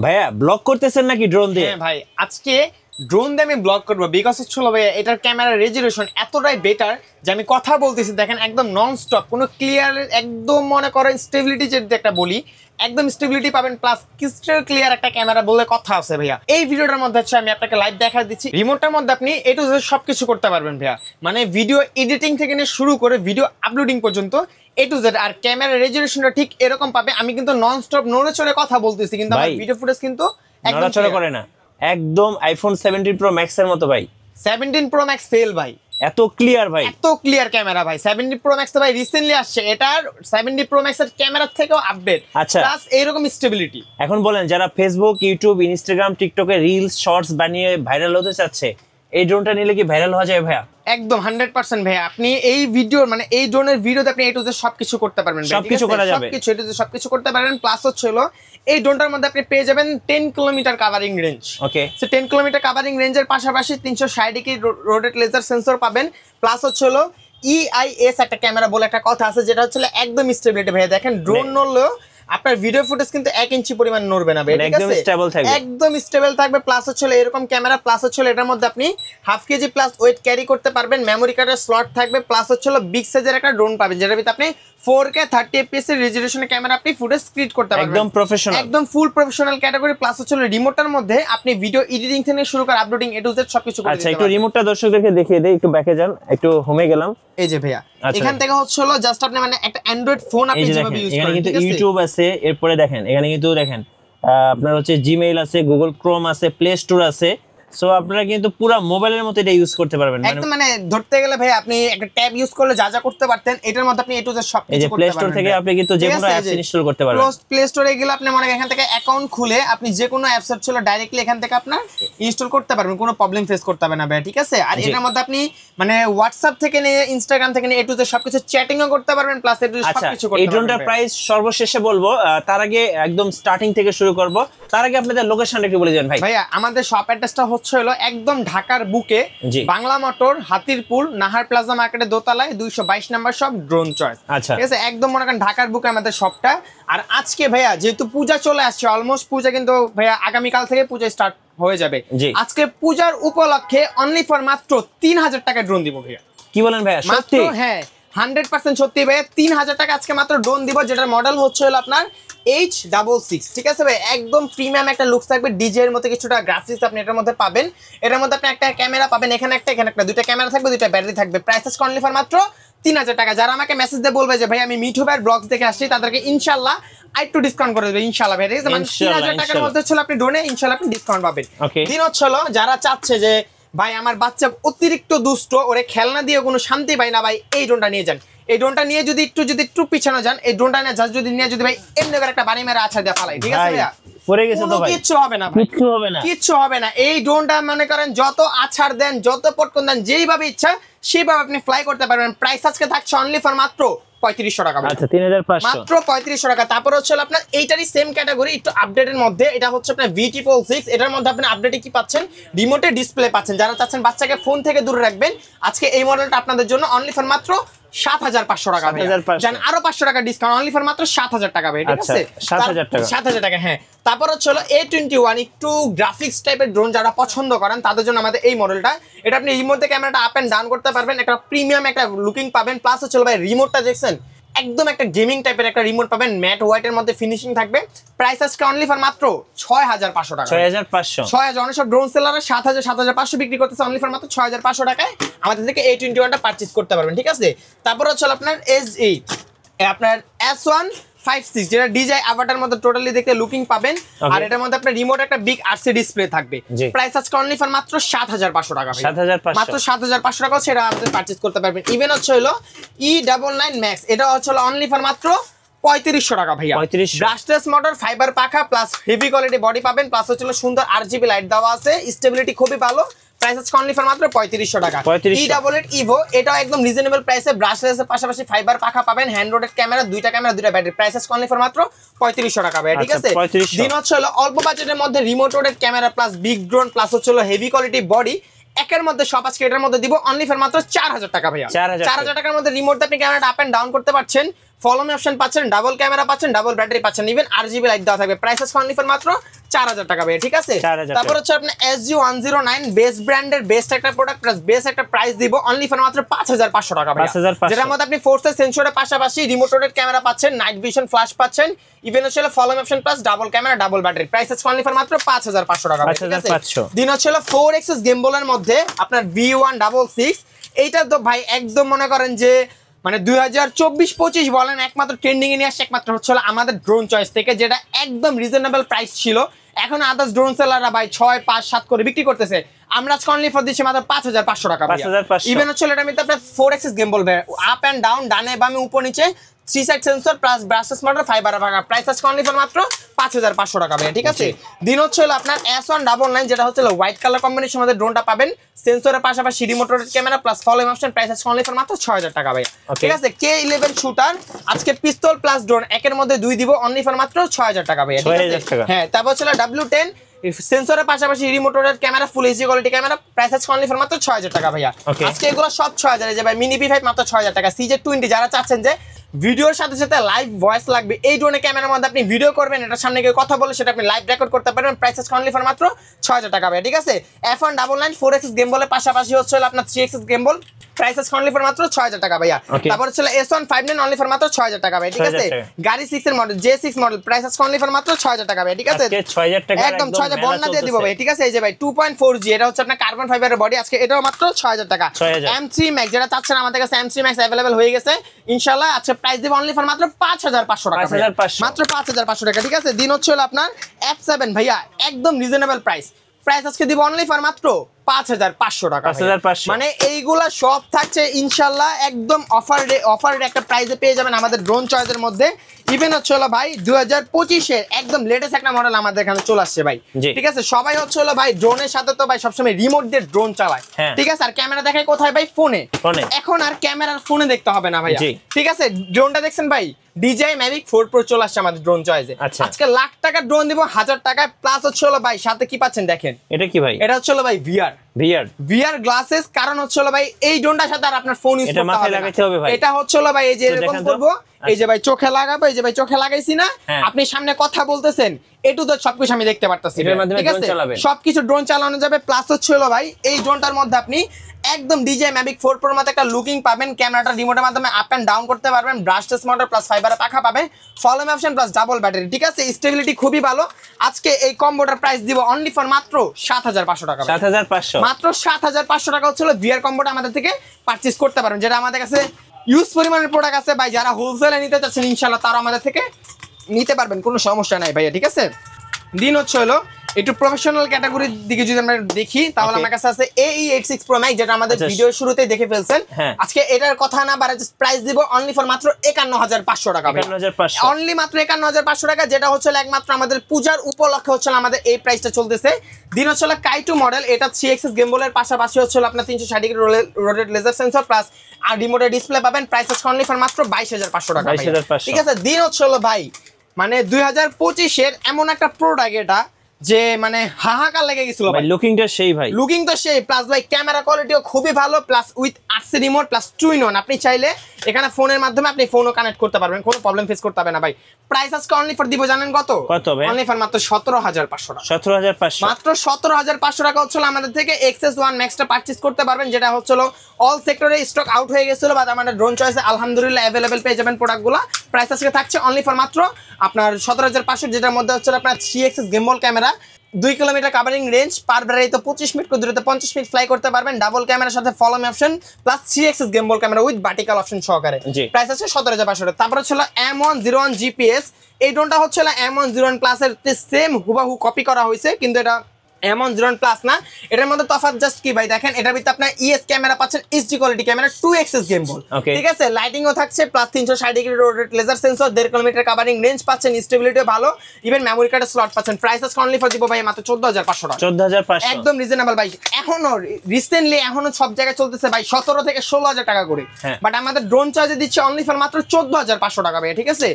ভাইয়া ব্লক করতেছেন নাকি ড্রোন দিয়ে? হ্যাঁ ভাই, আজকে ড্রোন দিয়ে আমি ব্লগ করবো বিকজ হচ্ছে ভাইয়া এটার ক্যামেরা রেজুলেশন এতটাই বেটার যে আমি কথা বলতেছি দেখেন একদম নন স্টপ, কোনো ক্লিয়ার একদম মনে করেন স্টেবিলিটি যদি একটা বলি একদম স্টেবিলিটি পাবেন, প্লাস ক্রিস্টাল ক্লিয়ার একটা ক্যামেরা বলে কথা আছে ভাইয়া। এই ভিডিওটার মধ্যে হচ্ছে আমি আপনাকে লাইভ দেখা দিচ্ছি, রিমোটটার মধ্যে আপনি এ টু জেড সবকিছু করতে পারবেন ভাইয়া, মানে ভিডিও এডিটিং থেকে নিয়ে শুরু করে ভিডিও আপলোডিং পর্যন্ত এ টু জেড। আর ক্যামেরা রেজুলেশনটা ঠিক এরকম পাবে, আমি কিন্তু নন স্টপ নড়ে চড়ে কথা বলতেছি কিন্তু আমার ভিডিও ফুটেজ কিন্তু একদম নড়াচড়া করে না, একদম আইফোন 17 প্রো ম্যাক্স এর মতো ভাই। 17 প্রো ম্যাক্স ফেল ভাই, এত ক্লিয়ার ভাই, এত ক্লিয়ার ক্যামেরা ভাই। 17 প্রো ম্যাক্স ভাই রিসেন্টলি আসছে, এটার 17 প্রো ম্যাক্স এর ক্যামেরার থেকেও আপডেট, আচ্ছা প্লাস এইরকম স্টেবিলিটি। এখন বলেন যারা ফেসবুক, ইউটিউব, ইনস্টাগ্রাম, টিকটকে রিলস, শর্টস বানিয়ে ভাইরাল হতে চাচ্ছে, এই ড্রোনটা নিলে কি ভাইরাল হওয়া যায় ভাইয়া? একদম 100% ভাই। আপনি এই ভিডিও মানে এই ড্রোনের ভিডিওতে আপনি এ টু জেড সবকিছু করতে পারবেন, সবকিছু করা যাবে, সবকিছু এ টু জেড সবকিছু করতে পারবেন। প্লাস হচ্ছে হলো এই ড্রোনটার মধ্যে আপনি পেয়ে যাবেন 10 কিলোমিটার কভারিং রেঞ্জ। ওকে, সো 10 কিলোমিটার কভারিং রেঞ্জের পাশাপাশি 360 ডিগ্রি রোটেট লেজার সেন্সর পাবেন। প্লাস হচ্ছে হলো EIS একটা ক্যামেরা বলে একটা কথা আছে, যেটা হচ্ছে একদম স্টেবিলিটি ভাই। দেখেন ড্রোন নড়লেও আপনার ভিডিও ফুটেজ কিন্তু 1 ইঞ্চি পরিমাণ নড়বে না ভাই, ঠিক আছে? একদম স্টেবল থাকবে। প্লাস হচ্ছে এরকম ক্যামেরা, প্লাস হচ্ছে এটার মধ্যে আপনি half KG plus wait carry করতে পারবেন, মেমোরি কার্ডের স্লট থাকবে, প্লাস হচ্ছে বিগ সাইজের একটা ড্রোন পাবেন যেটার ভিতরে আপনি 4K 30 fps এর রেজোলিউশনের ক্যামেরা আপনি ফুটেজ ক্রিয়েট করতে পারবেন, একদম প্রফেশনাল, একদম ফুল প্রফেশনাল ক্যাটাগরি। প্লাস হচ্ছে রিমোটটার মধ্যে আপনি ভিডিও এডিটিং থেকে শুরু করে আপলোডিং এ টু জেড সবকিছু করতে পারবেন। আচ্ছা, একটু রিমোটটা দর্শকদেরকে দেখিয়ে দেই, একটু ব্যাকে যান, একটু হোমে গেলাম। এই যে ভাইয়া এখান থেকে হচ্ছে জাস্ট আপনি মানে একটা অ্যান্ড্রয়েড ফোন আপনি যেভাবে ইউজ করেন, এখানে কিন্তু ইউটিউব আছে, এরপরে দেখেন এখানে কিন্তু দেখেন আপনার হচ্ছে জিমেইল আছে, গুগল ক্রোম আছে, প্লে স্টোর আছে। সো আপনারা কিন্তু পুরো মোবাইলের মতো এটা ইউজ করতে পারবেন, একদম মানে ধরতে গেলে ভাই আপনি একটা ট্যাব ইউজ করলে যা যা করতে পারতেন এটার মধ্যে আপনি এ টু জেড সবকিছু করতে পারবেন। প্লে স্টোর থেকে আপনি কিন্তু যে কোনো অ্যাপস ইনস্টল করতে পারবেন। প্লে স্টোরে গেলে আপনি মনে এখান থেকে অ্যাকাউন্ট খুলে আপনি যে কোনো অ্যাপস ছিল ডাইরেক্টলি এখান থেকে আপনার ইনস্টল করতে পারবেন, কোনো প্রবলেম ফেস করতে হবে না ভাই, ঠিক আছে? আর এটার মধ্যে আপনি মানে হোয়াটসঅ্যাপ থেকে নিয়ে ইনস্টাগ্রাম থেকে নিয়ে এ টু জেড সবকিছু চ্যাটিংও করতে পারবেন, প্লাস এ টু জেড সবকিছু করতে পারবেন। এই ড্রোনটার প্রাইস সর্বশেষে বলবো, তার আগে একদম স্টার্টিং থেকে শুরু করব। তার আগে আপনাদের লোকেশনটা একটু বলে দিবেন ভাই। ভাইয়া আমাদের শপ অ্যাড্রেসটা হচ্ছে হলো একদম ঢাকার বুকে, বাংলা মোটর, হাতিরপুল, নাহার প্লাজা মার্কেটের দোতলায় 222 নাম্বার শপ, ড্রোন চয়েস। ঠিক আছে, একদম মনে করেন ঢাকার বুকে আমাদের শপটা। আর আজকে ভাইয়া যেহেতু পূজা চলে আসছে, অলমোস্ট পূজা কিন্তু ভাইয়া আগামীকাল থেকে পূজা স্টার্ট হয়ে যাবে, আজকে পূজার উপলক্ষে অনলি ফর মাত্র 3000 টাকা ড্রোন দিব ভাইয়া। কি বলেন ভাইয়া? সত্যি? হ্যাঁ 100% সত্যি ভাইয়া, 3000 টাকা আজকে মাত্র ড্রোন দিব, যেটার মডেল হচ্ছে হলো আপনার H66। ঠিক আছে ভাই, একদম প্রিমিয়াম একটা লুকস থাকবে, ডিজে এর মতো কিছুটা গ্রাফিক্স আপনি এটার মধ্যে পাবেন। এটার মধ্যে আপনি একটা ক্যামেরা পাবেন, এখানে একটা এখানে একটা, দুইটা ক্যামেরা থাকবে, দুইটা ব্যাটারি থাকবে। প্রাইস আছে অনলি ফর মাত্র 3000 টাকা। যারা আমাকে মেসেজ দিয়ে বলবে যে ভাই আমি মিঠু ভাইয়ের ব্লগস দেখে আসছি, তাদেরকে ইনশাআল্লাহ একটু ডিসকাউন্ট করে দেবে ইনশাআল্লাহ ভাই, ঠিক আছে? মানে 3000 টাকার মধ্যে হচ্ছে আপনি ড্রোনে ইনশাআল্লাহ আপনি ডিসকাউন্ট পাবেন। দিন হচ্ছে যারা চাচ্ছে যে ভাই আমার বাচ্চা অতিরিক্ত দুষ্ট, ওরে খেলনা দিয়ে কোনো শান্তি পাই না ভাই, এই ড্রোনটা নিয়ে যান। এই ড্রোনটা নিয়ে যদি একটু পিছানো যান, এই ড্রোনটা নিয়ে জাস্ট যদি নিয়ে যদি ভাই এমনি করে একটা বাড়ি মেরে আছাড় দিয়ে ফালাই, ঠিক আছে ভাইয়া? পড়ে গেছে তো ভাই, কিচ্ছু হবে না ভাই, কিচ্ছু হবে না, কিচ্ছু হবে না। এই ড্রোনটা মনে করেন যত আছাড় দেন, যত পটকন দেন, যেইভাবে ইচ্ছা সেইভাবে আপনি ফ্লাই করতে পারবেন। প্রাইস আজকে থাকছে অনলি ফর মাত্র 3500 টাকা। আচ্ছা 3500, মাত্র 3500 টাকা। তারপর হচ্ছে আপনার এইটারই সেম ক্যাটাগরি একটু আপডেটের মধ্যে, এটা হচ্ছে আপনার VT-6। এটার মধ্যে আপনি আপডেটে কি পাচ্ছেন? রিমোটে ডিসপ্লে পাচ্ছেন। যারা চাচ্ছেন বাচ্চাকে ফোন থেকে দূরে রাখবেন, আজকে এই মডেলটা আপনাদের জন্য অনলি ফর মাত্র 7500 টাকা ভাই। জান আরো 500 টাকা ডিসকাউন্ট, অনলি ফর মাত্র 7000 টাকা ভাই, ঠিক আছে? 7000 টাকা। হ্যাঁ, তারপর হচ্ছে A21 একটু গ্রাফিক্স টাইপের ড্রোন যারা পছন্দ করেন তাদের জন্য আমাদের এই মডেলটা। এটা আপনি রিমোট দিয়ে ক্যামেরাটা আপ এন্ড ডাউন করতে পারবেন, একটা প্রিমিয়াম একটা লুকিং পাবেন। প্লাস হচ্ছে ভাই রিমোটটা দেখছেন একদম একটা গেমিং টাইপের একটা রিমোট পাবেন, ম্যাট হোয়াইটের মধ্যে ফিনিশিং থাকবে। প্রাইস আজকে অনলি ফর মাত্র 6500 টাকা। 6500 অনেক সব ড্রোন সেলাররা 7000 7500 বিক্রি করতেছে, অনলি ফর মাত্র 6500 টাকায় আমাদের থেকে A21টা পারচেজ করতে পারবেন, ঠিক আছে? তারপর হচ্ছে আপনার আপনার S156, যেটা ডিজাই আভাটার মধ্যে টোটালি দেখতে লুকিং পাবেন। আর এটার মধ্যে আপনার রিমোট একটা বিগ RC ডিসপ্লে থাকবে। প্রাইস আজকে অনলি ফর মাত্র 7500 টাকা ভাই, মাত্র 7500 টাকা সেটা আপনি পারচেজ করতে পারবেন। ইভেন হচ্ছে হলো E99 Max, এটা হচ্ছে অনলি ফর মাত্র 3500 টাকা ভাইয়া। ব্রাশলেস মোটর, ফাইবার পাখা, প্লাস হেভি কোয়ালিটি বডি পাবেন, প্লাস হচ্ছে সুন্দর RGB লাইট দেওয়া আছে, স্টেবিলিটি খুবই ভালো। প্রাইস আছে অনলি ফর মাত্র 3500 টাকা। E88 Evo, এটাও একদম রিজনেবল প্রাইসে, ব্রাশলেসের পাশাপাশি ফাইবার পাখা পাবেন, হ্যান্ড রোটেড ক্যামেরা, দুইটা ব্যাটারি। প্রাইস আছে অনলি ফর মাত্র 3500 টাকা ভাই, ঠিক আছে? দিন হচ্ছে অল্প বাজেটের মধ্যে remote রোটেড camera plus big drone plus হচ্ছে হেভি কোয়ালিটি বডি একের মধ্যে সব আজকে এটার মধ্যে দিব অনলি ফর মাত্র 4000 টাকা ভাইয়া। 4000 টাকার মধ্যে রিমোট দিয়ে আপনি ক্যামেরাটা আপ এন্ড ডাউন করতে পারছেন, ফলো অপশন পাচ্ছেন, ডাবল ক্যামেরা পাচ্ছেন, ডাবল ব্যাটারি পাচ্ছেন, ইভেন RGB লাইট দেওয়া থাকবে। প্রাইস আছে অনলি ফর মাত্র 4000 টাকা ভাই, ঠিক আছে। 4000 তারপর হচ্ছে আপনার SG109 বেস্ট ব্র্যান্ডের বেস্ট একটা প্রোডাক্ট প্লাস বেস্ট একটা প্রাইস দিব অনলি ফর মাত্র 5500 টাকা ভাই, 5500 যেটার মধ্যে আপনি ফোর্সের সেন্সরের পাশাপাশি রিমোট রোটেট ক্যামেরা পাচ্ছেন, নাইট ভিশন ফ্ল্যাশ পাচ্ছেন, ইভেন হচ্ছে follow option plus double camera double battery. Price আছে অনলি ফর মাত্র 5500 টাকা ভাই, ঠিক আছে। 5500 দিন হচ্ছে 4xs গেমবলের মধ্যে আপনার V166, এইটা তো ভাই একদম মনে করেন যে মানে 2024-25 বলেন একমাত্র ট্রেন্ডিং এ নিয়ে আসছে একমাত্র হচ্ছে আমাদের ড্রোন চয়েস থেকে, যেটা একদম রিজনেবল প্রাইস ছিল। এখন আদার্স ড্রোন সেলাররা ভাই 6, 5, 7 করে বিক্রি করতেছে, আমরা আজকে অনলি ফর দিচ্ছি মাত্র 5500 টাকা। 5500 ইভেন হচ্ছে এটা মিতে আপনার 4xs গেমবল আপ এন্ড ডাউন, ডানে বামে উপর নিচে 3 side sensor plus brushless motor fibre ভাগা। প্রাইস আছে অনলি ফর মাত্র 5500 টাকা ভাই, ঠিক আছে। দিন হচ্ছে আপনার S199 যেটা হচ্ছে হোয়াইট কালার কম্বিনেশন মধ্যে ড্রোনটা পাবেন, সেন্সরের পাশাপাশি remote rotate camera plus follow option. Price আছে অনলি ফর মাত্র 6000 টাকা ভাই, ঠিক আছে। K11 শুটার আজকে পিস্তল প্লাস ড্রোন একের মধ্যে 2 দিব অনলি ফর মাত্র 6000 টাকা ভাই, ঠিক আছে। হ্যাঁ, তারপর হচ্ছে W10 সেন্সরের পাশাপাশি রিমোট রোটেট ক্যামেরা ফুল এইচডি কোয়ালিটি ক্যামেরা। প্রাইস আছে অনলি ফর মাত্র 6000 টাকা ভাইয়া। আজকে এগুলো সব 6000 এ যে ভাই মিনি P5 মাত্র 6000 টাকা। CZ20 যারা চাচ্ছেন যে ভিডিওর সাথে সাথে লাইভ ভয়েস লাগবে, এই ড্রোনের ক্যামেরার মধ্যে আপনি ভিডিও করবেন, এটার সামনে গিয়ে কথা বলে সেটা আপনি লাইভ রেকর্ড করতে পারবেন। প্রাইস আছে অনলি ফর মাত্র 6000 টাকা ভাই, ঠিক আছে। F199 4xs গেমবলের পাশাপাশি হচ্ছে আপনার 3xs গেমবল। প্রাইস আছে অনলি ফর মাত্র 6000 টাকা ভাইয়া। তারপর হচ্ছে S159 অনলি ফর মাত্র 6000 টাকা ভাই, ঠিক আছে। গাড়ি 6 এর মডেল J6 মডেল, প্রাইস আছে অনলি ফর মাত্র 6000 টাকা ভাই, ঠিক আছে। আজকে 6000 টাকা একদম 6000 বন্যা দিয়ে দিব ভাই, ঠিক আছে। এই যে ভাই 2.4G এটা হচ্ছে আপনার কার্বন ফাইবারের বডি, আজকে এটাও মাত্র 6000 টাকা। M3 Max যেটা চাচ্ছেন আমাদের কাছে M3 Max अवेलेबल হয়ে গেছে ইনশাআল্লাহ। আজকে প্রাইস দিব অনলি ফর মাত্র 5500 টাকা, মাত্র 5500 টাকা, ঠিক আছে। দিন হচ্ছে আপনার F7 ভাইয়া একদম রিজনেবল প্রাইস আজকে দিব অনলি ফর মাত্র 5500 টাকা। মানে এইগুলা সব থাকছে ইনশাআল্লাহ একদম অফারের একটা প্রাইসে পেয়ে যাবেন আমাদের ড্রোন চয়েসের মধ্যে। ইভেন হচ্ছে ভাই 2025 এর একদম লেটেস্ট একটা মডেল আমাদের এখানে চলে আসছে ভাই, ঠিক আছে। সবাই হচ্ছে ভাই ড্রোনের সাথে তো ভাই সবসময় রিমোট দিয়ে ড্রোন চালায়, ঠিক আছে। আর ক্যামেরা দেখায় কোথায় ভাই? ফোনে। এখন আর ক্যামেরার ফোনে দেখতে হবে না ভাই, ঠিক আছে। ড্রোনটা দেখছেন ভাই DJI Mavic 4 Pro চলে আসছে আমাদের ড্রোন চয়েসে। আজকে লাখ টাকার ড্রোন দিব 1000 টাকায়, প্লাস হচ্ছে ভাই সাথে কি পাচ্ছেন দেখেন। এটা কি ভাই? এটা হচ্ছে ভাই VR গ্লাসেস। কারণ হচ্ছে ভাই এই ড্রোনটার সাথে আর আপনার ফোন ইউজ করতে হবে না। এটা হচ্ছে ভাই এই যে এরকম করব, এই যে ভাই চোখে লাগাবো, এই যে ভাই চোখে লাগাইছি না, আপনি সামনে কথা বলতেছেন, এটু তো সবকিছু আমি দেখতে পারতাছি, ঠিক আছে। সবকিছু ড্রোন চালানো যাবে। প্লাস হচ্ছে ভাই এই ড্রোনটার মধ্যে আপনি একদম DJI Mavic 4 Pro মতো একটা লুকিং পাবেন, ক্যামেরাটা রিমোটের মাধ্যমে আপ এন্ড ডাউন করতে পারবেন, ব্রাশলেস মোটর প্লাস ফাইবারের পাখা পাবেন, follow option plus double battery, ঠিক আছে। স্টেবিলিটি খুবই ভালো। আজকে এই কম্বোটার প্রাইস দিব অনলি ফর মাত্র 7500 টাকা। 7500 মাত্র 7500 টাকা হচ্ছে VR কম্বোটা আমাদের থেকে পারচেজ করতে পারবেন, যেটা আমাদের কাছে ইউজ পরিমাণের প্রোডাক্ট আছে ভাই। যারা হোলসেলে নিতে চাচ্ছেন ইনশাআল্লাহ তারা আমাদের থেকে নিতে পারবেন, কোনো সমস্যা নাই ভাইয়া, ঠিক আছে। দিন হচ্ছে একটু প্রফেশনাল ক্যাটাগরির দিকে যদি আমরা দেখি তাহলে আমার কাছে আছে AE86 Pro Max, যেটা আমাদের ভিডিও শুরুতেই দেখে ফেলছেন। আজকে এটার কথা না বাড়ায় প্রাইস দিব অনলি ফর মাত্র 51500 টাকা, অনলি মাত্র 51500 টাকা, যেটা হচ্ছে একমাত্র আমাদের পূজার উপলক্ষে হচ্ছে আমাদের এই প্রাইসটা চলতেছে। দিন হচ্ছে Kai2 মডেল, এটা 3xs গেমবলের পাশাপাশি হচ্ছে আপনার 360 degree rotate laser sensor plus আর রিমোটের ডিসপ্লে পাবেন। প্রাইস হচ্ছে অনলি ফর মাত্র 22500 টাকা, ঠিক আছে। দিন হচ্ছে ভাই মানে 2025 এর এমন একটা প্রোডাক্ট এটা যে মানে হাহাকার লেগে গেছিল ভাই। লুকিংটা সেই ভাই, লুকিং তো সেই, প্লাস ভাই ক্যামেরা কোয়ালিটিও খুবই ভালো, plus with RC remote plus 2-in-1। আপনি চাইলে এখানে ফোনের মাধ্যমে আপনি ফোনও কানেক্ট করতে পারবেন, কোনো প্রবলেম ফেস করতে হবে না ভাই। প্রাইস আজকে অনলি ফর দিব জানেন কত? অনলি ফর মাত্র 17500 টাকা। 17500 মাত্র 17500 টাকা হচ্ছে আমাদের থেকে XS1 Max-টা পারচেজ করতে পারবেন, যেটা হচ্ছে অল সেক্টরে স্টক আউট হয়ে গেছিল, বাট আমাদের ড্রোন চয়েসে আলহামদুলিল্লাহ अवेलेबल পেয়ে যাবেন প্রোডাক্টগুলো। প্রাইস আজকে থাকছে অনলি ফর মাত্র আপনার 17500, যেটার মধ্যে হচ্ছে আপনার 3xs gimbal camera, 2 kilometre covering range, per battery তো 25 মিনিট করে দূরত্বে 50 মিনিট ফ্লাই করতে পারবেন, ডাবল ক্যামেরার সাথে follow option plus 3xs gimbal camera with vertical option সহকারে। প্রাইস আছে 17500 টাকা। তারপর হচ্ছে M101 GPS, এই ড্রোনটা হচ্ছে M101 প্লাস এর সেম হুবাহু কপি করা হয়েছে, কিন্তু এটা M101 প্লাস না। এটার মধ্যে তফাৎ জাস্ট কি ভাই দেখেন, এটার ভিতরে আপনার ES ক্যামেরা পাচ্ছেন, HD quality camera, 2xs gimbal, ঠিক আছে। লাইটিংও থাকছে plus 360 degree rotate laser sensor, 1.5 kilometre covering range পাচ্ছেন, স্টেবিলিটিও ভালো, ইভেন মেমরি কার্ডের স্লট পাচ্ছেন। প্রাইস আছে অনলি ফর দিব ভাই মাত্র 14500 টাকা। 14500 একদম রিজনেবল ভাই। এখনো রিসেন্টলি সব জায়গায় চলতেছে ভাই 17 থেকে 16000 টাকা করে, বাট আমাদের ড্রোন চার্জে দিচ্ছে অনলি ফর মাত্র 14500 টাকা ভাই, ঠিক আছে।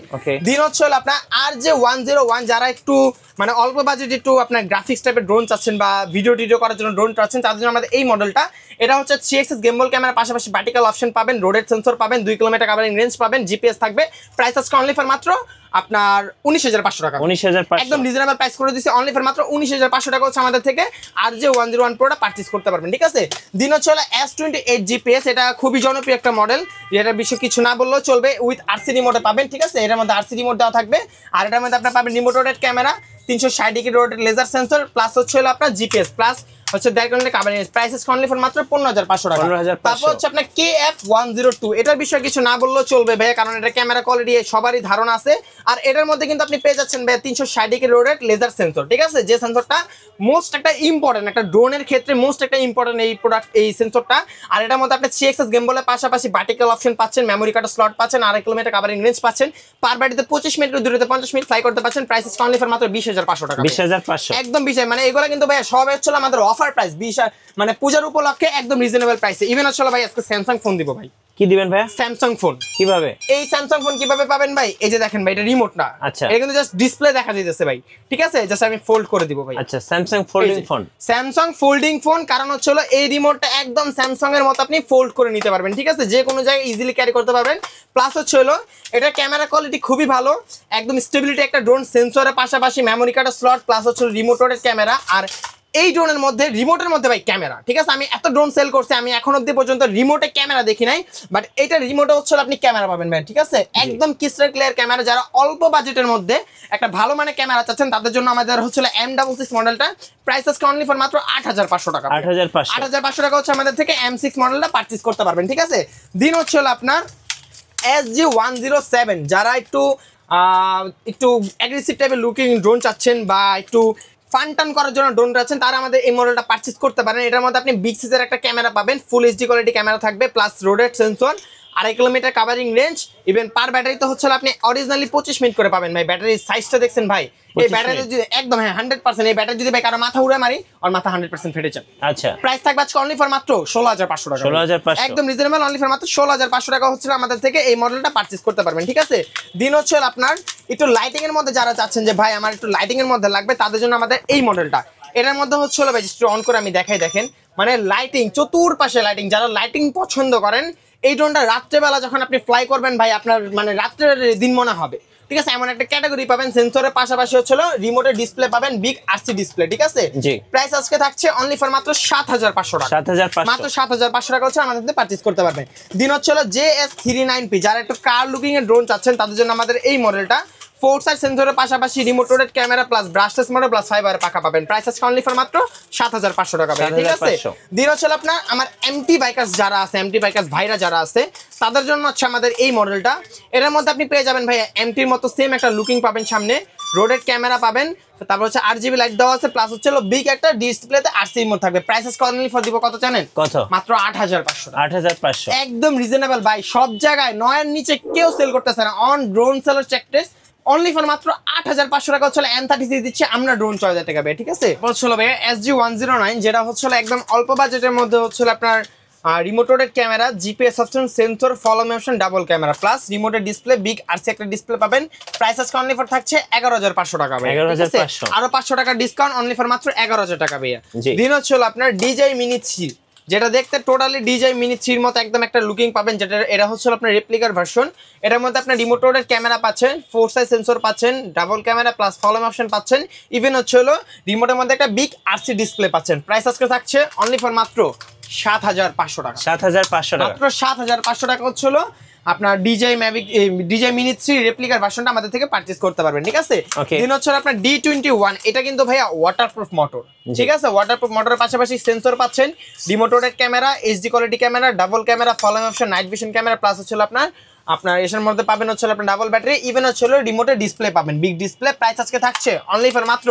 দিন হচ্ছে আপনার RJ101, যারা একটু মানে অল্প বাজেট একটু আপনার গ্রাফিক্স টাইপের ড্রোন চাচ্ছেন বা ভিডিও করার জন্য ড্রোন চাচ্ছেন তাদের জন্য আমাদের এই মডেলটা। এটা হচ্ছে 3 গেমবল ক্যামেরার পাশাপাশি ভার্টিক্যাল অপশন পাবেন, রোডের সেন্সর পাবেন, 2 কিলোমিটার কাভারিং রেঞ্জ পাবেন, জিপিএস থাকবে। প্রাইস আজকে অনলি ফর মাত্র আপনার 19,500 টাকা। 19,500 একদম রিজনেবল প্রাইস করে দিচ্ছি, অনলি ফর মাত্র 19,500 টাকা হচ্ছে আমাদের থেকে আর যে 101 প্রোটা পারচেজ করতে পারবেন। ঠিক আছে, দিন হচ্ছে S28 জিপিএস, এটা খুবই জনপ্রিয় একটা মডেল, এটার বিষয়ে কিছু না বললেও চলবে। উইথ আরসি রিমোটে পাবেন। ঠিক আছে, এটার মধ্যে আরসি রিমোট দেওয়া থাকবে, আর এটার মধ্যে আপনার পাবেন remote rotate camera, 360 degree rotate laser sensor, plus হচ্ছে আপনার জিপিএস, প্লাস হচ্ছে 1.5 kilometre covering range. Price is only for মাত্র 15,500 টাকা। 15,500। তারপর হচ্ছে আপনার KF102, এটার বিষয়ে কিছু না বললেও চলবে ভাই, কারণ এটা ক্যামেরা কোয়ালিটি সবারই ধারণা আছে। আর এটার মধ্যে কিন্তু আপনি পেয়ে যাচ্ছেন ভাই 360 ডিগ্রি রোটেট লেজার সেন্সর। ঠিক আছে, যে সেন্সরটা মোস্ট একটা ইম্পর্টেন্ট, একটা ড্রোনের ক্ষেত্রে মোস্ট একটা ইম্পর্টেন্ট এই প্রোডাক্ট, এই সেন্সরটা। আর এটার মধ্যে আপনি 3 গেমবলের পাশাপাশি ভার্টিক্যাল অপশন পাচ্ছেন, মেমোরি কার্ড স্লট পাচ্ছেন, 2.5 কিলোমিটার কাভারিং রেঞ্জ পাচ্ছেন, পার ব্যাটারিতে 25 মিনিট, দূরত্বে 50 মিনিট ফ্লাই করতে পারছেন। প্রাইস ইজ অনলি ফর মাত্র 20,500 টাকা। 20,500 একদম 20, মানে এগুলো কিন্তু ভাই সব হচ্ছে আমাদের অফার প্রাইস, 20, মানে পূজার উপলক্ষে একদম রিজনেবল প্রাইসে। ইভেন হচ্ছে ভাই আজকে স্যামসাং ফোন দিব ভাই। কি দিবেন ভাই? Samsung phone. কিভাবে? এই স্যামসাং ফোন কিভাবে পাবেন ভাই? এই যে দেখেন ভাই, এটা রিমোট না, আচ্ছা, এটা কিন্তু জাস্ট ডিসপ্লে দেখা যাইতেছে ভাই। ঠিক আছে, জাস্ট আমি ফোল্ড করে দিব ভাই। আচ্ছা, Samsung folding phone. Samsung folding phone, কারণ হচ্ছে এই রিমোটটা একদম স্যামসাং এর মতো আপনি ফোল্ড করে নিতে পারবেন। ঠিক আছে, যে কোনো জায়গায় ইজিলি ক্যারি করতে পারবেন। প্লাস হচ্ছে এটা ক্যামেরা কোয়ালিটি খুবই ভালো, একদম স্টেবিলিটি, একটা ড্রোন সেন্সরের পাশাপাশি মেমোরি কার্ডের স্লট, প্লাস হচ্ছে রিমোট রোটেট ক্যামেরা। আর এই ড্রোনের মধ্যে, রিমোটের মধ্যে ভাই ক্যামেরা। ঠিক আছে, আমি এত ড্রোন সেল করছি, আমি এখন অব্দি পর্যন্ত রিমোটে ক্যামেরা দেখি নাই, বাট এটা রিমোটে হচ্ছে আপনি ক্যামেরা পাবেন ভাই। ঠিক আছে, একদম ক্রিস্টাল ক্লিয়ার ক্যামেরা। যারা অল্প বাজেটের মধ্যে একটা ভালো মানের ক্যামেরা চাচ্ছেন তাদের জন্য আমাদের হচ্ছে M66 মডেলটা। প্রাইস আজকে অনলি ফর মাত্র 8,500 টাকা। 8,500 টাকা হচ্ছে আমাদের থেকে M6 মডেলটা পারচেজ করতে পারবেন। ঠিক আছে, দিন হচ্ছে আপনার SG107, যারা একটু অ্যাগ্রেসিভ টাইপের লুকিং ড্রোন চাচ্ছেন বা একটু ফান টান করার জন্য ড্রোন চাচ্ছেন, তারা আমাদের এই মডেলটা পারচেজ করতে পারেন। এটার মধ্যে আপনি বিগ সাইজের একটা ক্যামেরা পাবেন, ফুল এইচডি কোয়ালিটি ক্যামেরা থাকবে, plus rotate sensor, 2.5 kilometre covering range. Even per battery তো হচ্ছে আপনি অরিজিনালি 25 মিনিট করে পাবেন ভাই। ব্যাটারির সাইজটা দেখছেন ভাই, এই ব্যাটারি যদি একদম 100%, এই ব্যাটারি যদি ভাই কারো মাথা উড়ে মারি, আর মাথা 100% ফেটে যায়। আচ্ছা, প্রাইস থাকবে আজকে অনলি ফর মাত্র 16,500 টাকা। 16,500 একদম রিজনেবল, অনলি ফর মাত্র 16,500 টাকা হচ্ছে আমাদের থেকে এই মডেলটা পারচেজ করতে পারবেন। ঠিক আছে, দিন হচ্ছে আপনার একটু লাইটিং এর মধ্যে যারা চাচ্ছেন যে ভাই আমার একটু লাইটিং এর মধ্যে লাগবে, তাদের জন্য আমাদের এই মডেলটা। এটার মধ্যে হচ্ছে ভাই একটু অন করে আমি দেখাই, দেখেন মানে লাইটিং, চতুর্পাশে লাইটিং। যারা লাইটিং পছন্দ করেন, এই ড্রোনটা রাত্রেবেলা যখন আপনি ফ্লাই করবেন ভাই, আপনার মানে রাত্রের দিন মনে হবে। ঠিক আছে, এমন একটা ক্যাটাগরি পাবেন। সেন্সরের পাশাপাশি হচ্ছে রিমোটের ডিসপ্লে পাবেন, বিগ আরসি ডিসপ্লে। ঠিক আছে, প্রাইস আজকে থাকছে অনলি ফর মাত্র 7,500 টাকা। 7,500, মাত্র 7,500 টাকা হচ্ছে আমাদের থেকে পারচেজ করতে পারবেন। দিন হচ্ছে JS39P, যারা একটু কার লুকিং এর ড্রোন চাচ্ছেন তাদের জন্য আমাদের এই মডেলটা। 4 সাইড সেন্সরের পাশাপাশি remote rotate camera, plus brushless mode, plus fibre পাকা পাবেন। প্রাইস আজকে অনলি ফর মাত্র 7,500 টাকা। ঠিক আছে, দিন হচ্ছে আপনার আমার এমটি বাইকার্স যারা আছে, এমটি বাইকার্স ভাইরা যারা আছে, তাদের জন্য হচ্ছে আমাদের এই মডেলটা। এর মধ্যে আপনি পেয়ে যাবেন ভাই এমটির মতো সেম একটা লুকিং পাবেন, সামনে রোডেট ক্যামেরা পাবেন, তারপর হচ্ছে RGB লাইট দেওয়া আছে, প্লাস হচ্ছে বিগ একটা ডিসপ্লেতে আরসি রিমোট থাকবে। প্রাইস আজকে অনলি ফর দিব কত জানেন? কত? মাত্র 8,500। 8,500 একদম রিজনেবল ভাই। সব জায়গায় 9 এর নিচে কেউ সেল করতেছে না। On drone seller check test only for মাত্র 8,500 টাকা হচ্ছে M36 দিচ্ছে আমরা, ড্রোন 6,000 টাকা ভাই। ঠিক আছে, হচ্ছে ভাই SG109, যেটা হচ্ছে একদম অল্প বাজেটের মধ্যে হচ্ছে আপনার remote rotate camera, GPS option, sensor, follow motion, double camera, plus রিমোটের ডিসপ্লে, বিগ আরসি একটা ডিসপ্লে পাবেন। প্রাইস আজকে অনলি ফর থাকছে 11,500 টাকা ভাই। 11,500, আরো 500 টাকা ডিসকাউন্ট, অনলি ফর মাত্র 11,000 টাকা ভাইয়া। দিন হচ্ছে আপনার DJI Mini 3, যেটা দেখতে টোটালি DJI Mini 3 এর মতো একদম একটা লুকিং পাবেন, যেটা এটা হচ্ছে আপনার রেপ্লিকার ভার্সন। এটার মধ্যে আপনার রিমোট রোটেট ক্যামেরা পাচ্ছেন, 4 সাইজ সেন্সর পাচ্ছেন, double camera, plus follow option পাচ্ছেন। ইভেন হচ্ছে রিমোটের মধ্যে একটা বিগ আরসি ডিসপ্লে পাচ্ছেন। প্রাইস আজকে থাকছে অনলি ফর মাত্র 7,500 টাকা। 7,500 টাকা, মাত্র 7,500 টাকা হচ্ছে আপনার DJI Mini 3 রেপ্লিকার ভার্সনটা আমাদের থেকে পারচেজ করতে পারবেন। ঠিক আছে, দিন হচ্ছে আপনার D21, এটা কিন্তু ভাইয়া ওয়াটারপ্রুফ মোটর। ঠিক আছে, ওয়াটারপ্রুফ মোটরের পাশাপাশি সেন্সর পাচ্ছেন, remote rotate camera, HD quality camera, double camera, follow option, night vision camera, plus হচ্ছে আপনার এর মধ্যে পাবেন হচ্ছে আপনার ডাবল ব্যাটারি। ইভেন হচ্ছে রিমোটের ডিসপ্লে পাবেন, বিগ ডিসপ্লে। প্রাইস আজকে থাকছে অনলি ফর মাত্র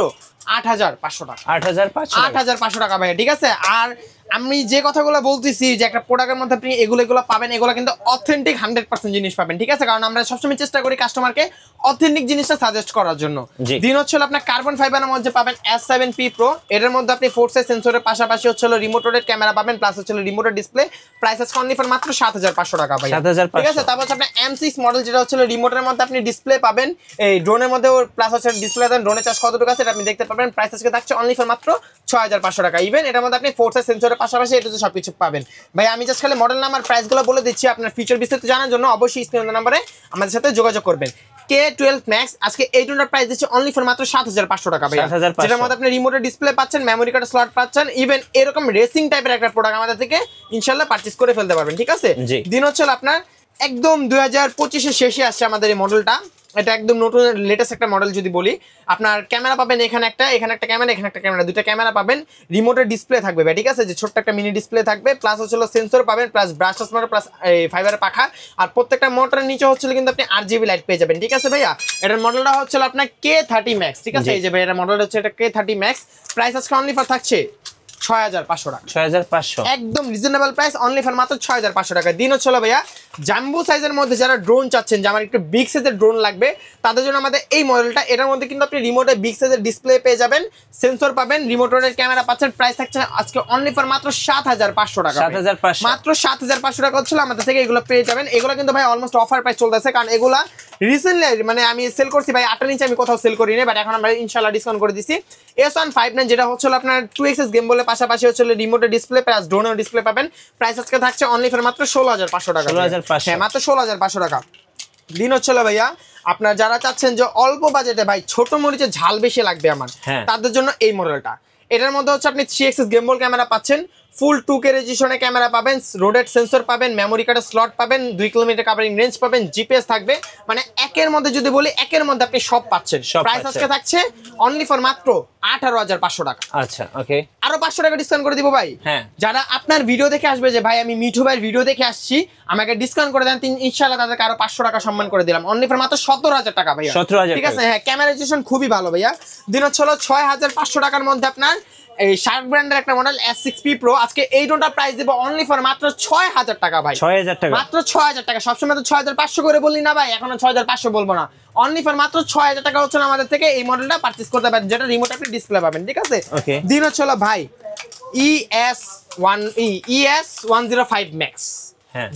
8,500 টাকা। 8,500 টাকা ভাই। ঠিক আছে, আর আমি যে কথাগুলো বলতেছি যে একটা প্রোডাক্টের মধ্যে আপনি এগুলো পাবেন, এগুলো কিন্তু অথেন্টিক 100% জিনিস পাবেন। ঠিক আছে, কারণ আমরা সবসময় চেষ্টা করি কাস্টমারকে অথেন্টিক জিনিসটা সাজেস্ট করার জন্য। দিন হচ্ছে আপনার কার্বন ফাইবারের মধ্যে পাবেন S7P Pro, এর মধ্যে আপনি 4 সাইজ সেন্সরের পাশাপাশি হচ্ছে রিমোট রোটেট ক্যামেরা পাবেন, প্লাস হচ্ছে রিমোটের ডিসপ্লে। প্রাইস আছে অনলি ফর মাত্র 7,500 টাকা ভাই। ঠিক আছে, তারপর হচ্ছে আপনার M6 মডেল, যেটা হচ্ছে রিমোটের মধ্যে আপনি ডিসপ্লে পাবেন, এই ড্রোনের মধ্যে প্লাস হচ্ছে ডিসপ্লে দেন, ড্রোনের চার্জ কতটুকু আছে এটা আপনি দেখতে পাবেন। প্রাইস আজকে থাকছে অনলি ফর মাত্র 6500 টাকা। ইভেন এটার মধ্যে আপনি ফোর্সের সেন্সরের পাশাপাশি এটা সবকিছু পাবেন ভাই। আমি জাস্ট খালি মডেল নাম্বার প্রাইসগুলো বলে দিচ্ছি, আপনার ফিচার বিস্তারিত জানার জন্য অবশ্যই স্ক্রিনের নাম্বারে আমাদের সাথে যোগাযোগ করবেন। K12 Max আজকে এই ড্রোনটার প্রাইস দিচ্ছে অনলি ফর মাত্র 7500 টাকা ভাই, যেটার মধ্যে আপনি রিমোটের ডিসপ্লে পাচ্ছেন, মেমোরি কার্ড স্লট পাচ্ছেন, ইভেন এরকম রেসিং টাইপের একটা প্রোডাক্ট আমাদের থেকে ইনশাআল্লাহ পারচেজ করে ফেলতে পারবেন। ঠিক আছে, দিন হচ্ছে আপনার একদম 2025 এর শেষে আসছে আমাদের এই মডেলটা। এটা একদম নতুন লেটেস্ট একটা মডেল। যদি বলি আপনার ক্যামেরা পাবেন এখানে একটা ক্যামেরা, এখানে একটা ক্যামেরা, দুইটা ক্যামেরা পাবেন, রিমোটের ডিসপ্লে থাকবে ভাই। ঠিক আছে, যে ছোট্ট একটা মিনি ডিসপ্লে থাকবে, প্লাস হচ্ছে সেন্সর পাবেন, প্লাস ব্রাশলেস মোটর, প্লাস ফাইবারের পাখা, আর প্রত্যেকটা মোটরের নিচে হচ্ছে কিন্তু আপনি RGB লাইট পেয়ে যাবেন। ঠিক আছে ভাইয়া, এটার মডেলটা হচ্ছে আপনার K30 Max। ঠিক আছে, এই যে ভাই এটার মডেল হচ্ছে এটা K30 Max। প্রাইস আজকে অনলি ফর থাকছে 6500 টাকা। 6500 একদম রিজনেবল প্রাইস, অনলি ফর মাত্র 6500 টাকা। দিন হচ্ছে ভাইয়া জাম্বো সাইজের মধ্যে যারা ড্রোন চাচ্ছেন, যে আমার একটু বিগ সাইজের ড্রোন লাগবে, তাদের জন্য আমাদের এই মডেলটা। এটার মধ্যে কিন্তু আপনি রিমোটে বিগ সাইজের ডিসপ্লে পেয়ে যাবেন, সেন্সর পাবেন, রিমোটের ক্যামেরা পাচ্ছেন। প্রাইস থাকছে আজকে অনলি ফর মাত্র 7500 টাকা। 7500 মাত্র 7500 টাকা হচ্ছিল, আমাদের থেকে এগুলো পেয়ে যাবেন। এগুলো কিন্তু ভাই অলমোস্ট অফার প্রাইস চলতেছে, কারণ এগুলা রিসেন্টলি মানে আমি সেল করছি ভাই 8 ইঞ্চি, আমি কোথাও সেল করিনি, বাট এখন আমরা ইনশাআল্লাহ ডিসকাউন্ট করে দিছি। S159 যেটা হচ্ছে আপনার 2xx গেম বলে পাশাপাশি হচ্ছে রিমোটের ডিসপ্লে প্লাস ড্রোনের ডিসপ্লে পাবেন। প্রাইস আজকে থাকছে অনলি ফর মাত্র 16500 টাকা। 16500, হ্যাঁ মাত্র 16500 টাকা। দিন হচ্ছে ভাইয়া আপনার যারা চাচ্ছেন যে অল্প বাজেটে ভাই ছোট মরিচে ঝাল বেশি লাগবে আমার, তাদের জন্য এই মডেলটা। এটার মধ্যে হচ্ছে আপনি 3xx গেমবল ক্যামেরা পাচ্ছেন, ফুল 2K রেজোলিউশনে ক্যামেরা পাবেন, রোডেড সেন্সর পাবেন, মেমোরি কার্ডের স্লট পাবেন, 2 কিলোমিটার কাভারিং রেঞ্জ পাবেন, জিপিএস থাকবে, মানে একের মধ্যে যদি বলি একের মধ্যে আপনি সব পাচ্ছেন। প্রাইস আজকে থাকছে অনলি ফর মাত্র 18500 টাকা। আচ্ছা ওকে, আরো 500 টাকা ডিসকাউন্ট করে দিব ভাই। হ্যাঁ, যারা আপনার ভিডিও দেখে আসবে যে ভাই আমি মিঠু ভাইয়ের ভিডিও দেখে আসছি, আমাকে ডিসকাউন্ট করে দেন, ইনশাআল্লাহ তাদেরকে আরো 500 টাকা সম্মান করে দিলাম, অনলি ফর মাত্র 17000 টাকা ভাইয়া। 17000, ঠিক আছে, হ্যাঁ ক্যামেরা রেজোলিউশন খুবই ভালো ভাইয়া। দিন হচ্ছে 6500 টাকার মধ্যে আপনার এই শার্ক ব্র্যান্ডের একটা মডেল S6P Pro। আজকে এই ড্রোনটা প্রাইস দেব অনলি ফর মাত্র 6000 টাকা ভাই। 6000 টাকা, মাত্র 6000 টাকা। সবসময় তো 6500 করে বললি না ভাই, এখন 6500 বলবো না, অনলি ফর মাত্র 6000 টাকা হচ্ছে আমাদের থেকে এই মডেলটা পারচেজ করতে পারেন, যেটা রিমোট আপনি ডিসপ্লে পাবেন। ঠিক আছে, দিন হচ্ছে ভাই ES105 Max,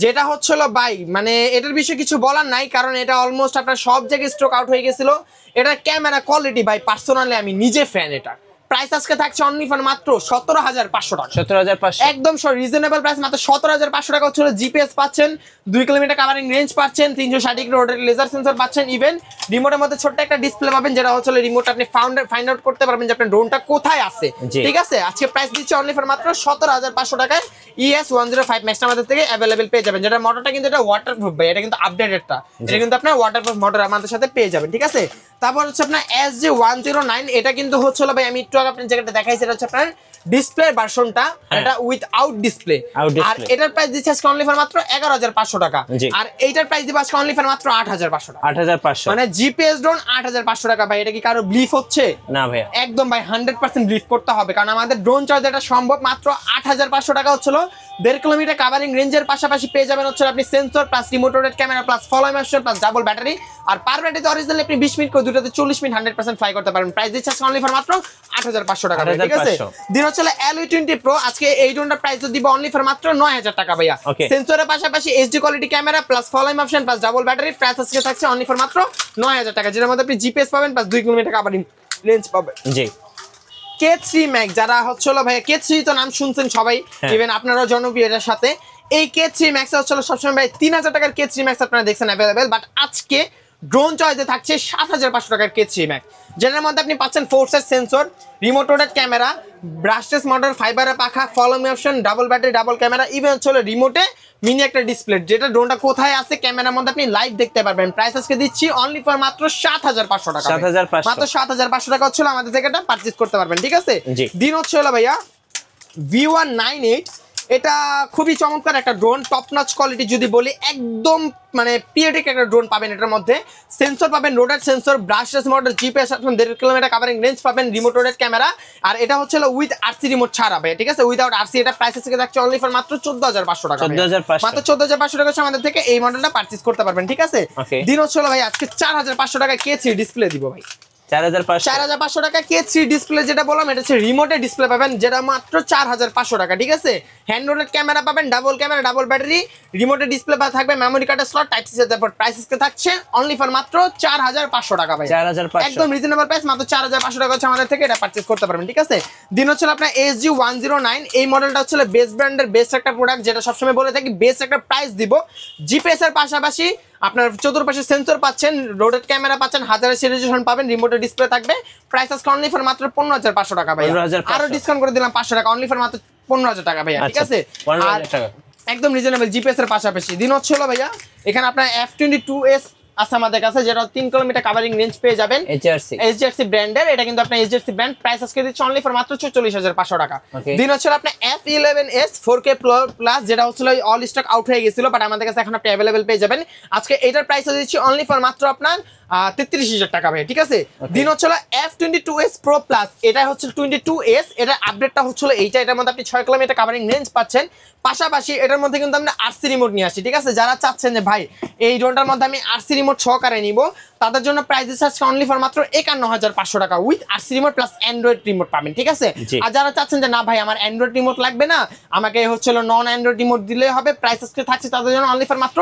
যেটা হচ্ছিল ভাই মানে এটার বিষয়ে কিছু বলার নাই, কারণ এটা অলমোস্ট আপনার সব জায়গায় স্টক আউট হয়ে গেছিল। এটার ক্যামেরা কোয়ালিটি ভাই পার্সোনালি আমি নিজে ফ্যান। এটা প্রাইস আজকে থাকছে অনলি ফর মাত্র 17500 টাকা। 17500 একদম রিজনেবল প্রাইস, মাত্র 17500 টাকা হচ্ছে। জিপিএস পাচ্ছেন, 2 কিলোমিটার কাভারিং রেঞ্জ পাচ্ছেন, 360 ডিগ্রি রোটেট লেজার সেন্সর পাচ্ছেন, ইভেন রিমোটের মধ্যে ছোট্ট একটা ডিসপ্লে পাবেন, যেটা হচ্ছে রিমোট আপনি ফাইন্ড আউট করতে পারবেন যে আপনার ড্রোনটা কোথায় আছে। ঠিক আছে, আজকে প্রাইস দিচ্ছে অনলি ফর মাত্র 17500 টাকায় ES105 Max আমাদের থেকে अवेलेबल পেয়ে যাবেন। যেটা মোটরটা কিন্তু এটা ওয়াটারপ্রুফ ভাই, এটা কিন্তু আপডেটেডটা, এটা কিন্তু আপনার ওয়াটারপ্রুফ মোটর আমাদের সাথে পেয়ে যাবেন। ঠিক আছে, তারপর হচ্ছে আপনার SJ109, এটা কিন্তু হচ্ছে ভাই আমি একটু আগে আপনাদের যেটা দেখাইছি, এটা হচ্ছে আপনার ডিসপ্লে ভার্সনটা, এটা উইথআউট ডিসপ্লে, আর এটার প্রাইস দিচ্ছে আজকে অনলি ফর মাত্র 11500 টাকা, আর এইটার প্রাইস দিব আজকে অনলি ফর মাত্র 8500 টাকা। 8500 মানে জিপিএস ড্রোন 8500 টাকা ভাই। এটা কি কারো ব্লিফ হচ্ছে? না ভাই, একদম ভাই 100% ব্লিফ করতে হবে, কারণ আমাদের ড্রোন চার্জ এটা সম্ভব মাত্র 8500 টাকা হচ্ছিল। 1.5 কিলোমিটার কাভারিং রেঞ্জের পাশাপাশি পেয়ে যাবেন হচ্ছে আপনি sensor plus remote rotate camera plus follow motion plus double battery, আর পার ব্যাটারিতে অরিজিনালি আপনি 20 মিনিট করে দুটোতে 40 মিনিট 100% ফ্লাই করতে পারবেন। প্রাইস দিচ্ছে অনলি ফর মাত্র 8500 টাকা। ঠিক আছে, দিন হচ্ছে LV20 Pro, আজকে এই ড্রোনটা প্রাইস দিব অনলি ফর মাত্র 9000 টাকা ভাইয়া। সেন্সরের পাশাপাশি HD quality camera plus follow motion plus double battery, price আজকে থাকছে অনলি ফর মাত্র 9000 টাকা, যেটার মধ্যে আপনি জিপিএস পাবেন প্লাস 2 কিলোমিটার কাভারিং রেঞ্জ পাবেন। জি, K3 Max যারা হচ্ছে ভাই, K3 তো নাম শুনছেন সবাই, ইভেন আপনারাও জনপ্রিয় এটার সাথে। এই K3 Max হচ্ছে সবসময় ভাই 3000 টাকার K3 Max আপনারা দেখছেন अवेलेबल, বাট আজকে ড্রোন চয়েসে থাকছে 7500 টাকার K3 Max, যেটার মধ্যে আপনি পাচ্ছেন ফোর্সের sensor, remote rotate camera, brushless motor, ফাইবারের পাখা, follow motion, double battery, double camera, even হচ্ছে রিমোটে মিনি একটা ডিসপ্লে, যেটা ড্রোনটা কোথায় আছে ক্যামেরার মধ্যে আপনি লাইভ দেখতে পারবেন। প্রাইস আজকে দিচ্ছি অনলি ফর মাত্র 7500 টাকা। 7500, মাত্র 7500 টাকা হচ্ছে আমাদের থেকে এটা পারচেজ করতে পারবেন। ঠিক আছে, দিন হচ্ছে ভাইয়া V198, এটা খুবই চমৎকার একটা ড্রোন, টপ নচ কোয়ালিটি যদি বলি, একদম মানে পিওরিক একটা ড্রোন পাবেন। এটার মধ্যে সেন্সর পাবেন, রোডার sensor, brushless motor, GPS, 1.5 kilometre covering range পাবেন, রিমোট রোডেড ক্যামেরা, আর এটা হচ্ছে উইথ আরসি রিমোট ছাড়া ভাই। ঠিক আছে, উইদাউট আরসি। এটা প্রাইস থেকে থাকছে অনলি ফর মাত্র 14500 টাকা। 14500, মাত্র 14500 টাকা আমাদের থেকে এই মডেলটা পারচেজ করতে পারবেন। ঠিক আছে, দিন হচ্ছে ভাই আজকে 4500 টাকা K3 ডিসপ্লে দিব ভাই। 4500 4500 টাকা K3 ডিসপ্লে যেটা বললাম এটা হচ্ছে রিমোটে ডিসপ্লে পাবেন যেটা মাত্র 4500 টাকা ঠিক আছে হ্যান্ড রোটেড ক্যামেরা পাবেন ডাবল ক্যামেরা ডাবল ব্যাটারি রিমোটে ডিসপ্লে থাকবে মেমরি কার্ডের স্লট টাইপ সি তারপর প্রাইস থাকছে অনলি ফর মাত্র 4500 টাকা ভাই 4500 একদম রিজনেবল প্রাইস মাত্র 4500 টাকা হচ্ছে আমাদের থেকে এটা পারচেজ করতে পারবেন ঠিক আছে দিন হচ্ছে আপনার SG109 এই মডেলটা হচ্ছে বেস্ট ব্র্যান্ডের বেস্ট একটা প্রোডাক্ট যেটা সবসময় বলে থাকি বেস্ট একটা প্রাইস দিব জিপিএস এর পাশাপাশি আপনার চতুর্পাশে সেন্সর পাচ্ছেন রোটেড ক্যামেরা পাচ্ছেন হাজারের রেজোলিউশন পাবেন রিমোটের ডিসপ্লে থাকবে প্রাইস আজকে অনলি ফর মাত্র 15500 টাকা ভাই আরো ডিসকাউন্ট করে দিলাম 500 টাকা অনলি ফর মাত্র 15000 টাকা ভাইয়া ঠিক আছে 15000 টাকা একদম রিজনেবল জিপিএস এর পাশাপাশি দিন হচ্ছে হলো ভাইয়া এখানে আপনার F22s আছে আমাদের কাছে যেটা 3 কিলোমিটার কভারিং রেঞ্জ পেয়ে যাবেন এইচডিএফসি ব্র্যান্ডের এটা কিন্তু আপনার এইচডিএফসি ব্র্যান্ড প্রাইস আজকে দিচ্ছে অনলি ফর মাত্র 44500 টাকা দিন হচ্ছে আপনার F11s 4K প্লাস যেটা হচ্ছে অল স্টক আউট হয়ে গিয়েছিল বাট আমাদের কাছে এখন আপনি अवेलेबल পেয়ে যাবেন আজকে এটার প্রাইস দিচ্ছি অনলি ফর মাত্র আপনার 33000 টাকা ভাই ঠিক আছে দিন হচ্ছে F22s Pro Plus এটা হচ্ছে 22s এটা আপডেটটা হচ্ছে এইটা এটার মধ্যে আপনি 6 কিলোমিটার কভারিং রেঞ্জ পাচ্ছেন পাশাপাশি এটার মধ্যে কিন্তু আমরা আরসি রিমোট নিয়ে আসি ঠিক আছে যারা চাচ্ছেন যে ভাই এই ড্রোনটার মধ্যে আমি আরসি রিমোট সহকারে নিব তাদের জন্য প্রাইস দিচ্ছে অনলি ফর মাত্র 51500 টাকা with RC remote plus Android remote পাবেন ঠিক আছে আর যারা চাচ্ছেন যে না ভাই আমার অ্যান্ড্রয়েড রিমোট লাগবে না আমাকে হচ্ছে নন অ্যান্ড্রয়েড রিমোট দিলে হবে প্রাইস আজকে থাকছে তাদের জন্য অনলি ফর মাত্র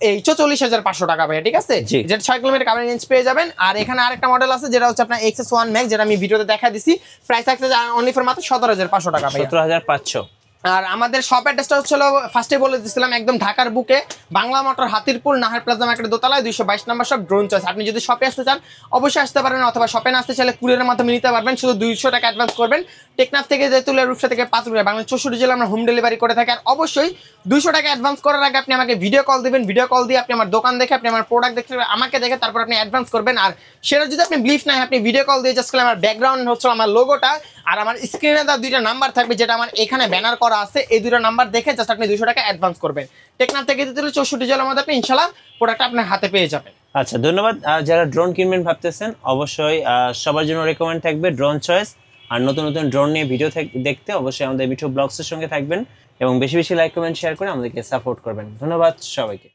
এই 44500 টাকা ভাই ঠিক আছে যেটা 6 কিলোমিটার কভারিং রেঞ্জ পেয়ে যাবেন আর এখানে আরেকটা মডেল আছে যেটা হচ্ছে আপনার XS1 Max যেটা আমি ভিডিওতে দেখা দিছি প্রাইস থাকছে অনলি ফর মাত্র 17500 টাকা ভাই 17500 আর আমাদের শপ অ্যাড্রেসটা হচ্ছে ফার্স্টে বলে দিয়েছিলাম একদম ঢাকার বুকে বাংলা মোটর হাতিরপুল নাহার প্লাজা মার্কেটের দোতলায় 222 নম্বর শপ ড্রোন চয়েস আপনি যদি শপে আসতে চান অবশ্যই আসতে পারেন অথবা শপে না আসতে চাইলে কুরিয়ারের মাধ্যমে নিতে পারবেন শুধু 200 টাকা অ্যাডভান্স করবেন টেকনাফ থেকে তেতুলিয়া রূপসা থেকে পাঁচুরিয়া বাংলা 64 জেলা আমরা হোম ডেলিভারি করে থাকি আর অবশ্যই 200 টাকা অ্যাডভান্স করার আগে আপনি আমাকে ভিডিও কল দিবেন ভিডিও কল দিয়ে আপনি আমার দোকান দেখে আপনি আমার প্রোডাক্ট দেখে আমাকে দেখে তারপর আপনি অ্যাডভান্স করবেন আর সেটা যদি আপনি বিলিভ না হয় আপনি ভিডিও কল দিয়ে জাস্ট করে আমার ব্যাকগ্রাউন্ড হচ্ছে আমার লোগোটা আর আমার স্ক্রিনে দেওয়া দুইটা নাম্বার থাকবে যেটা আমার এখানে ব্যানার করা আছে এই দুইটা নাম্বার দেখে জাস্ট আপনি 200 টাকা অ্যাডভান্স করবেন টেকনাফ থেকে তেতুলিয়া 64 জেলার মধ্যে আপনি ইনশাআল্লাহ প্রোডাক্ট আপনার হাতে পেয়ে যাবেন আচ্ছা ধন্যবাদ যারা ড্রোন কিনবেন ভাবতেছেন অবশ্যই সবার জন্য রেকমেন্ড থাকবে ড্রোন চয়েস আর নতুন নতুন ড্রোন নিয়ে ভিডিও দেখতে অবশ্যই আমাদের মিঠু ব্লগসের সঙ্গে থাকবেন এবং বেশি বেশি লাইক কমেন্ট শেয়ার করে আমাদেরকে সাপোর্ট করবেন ধন্যবাদ সবাইকে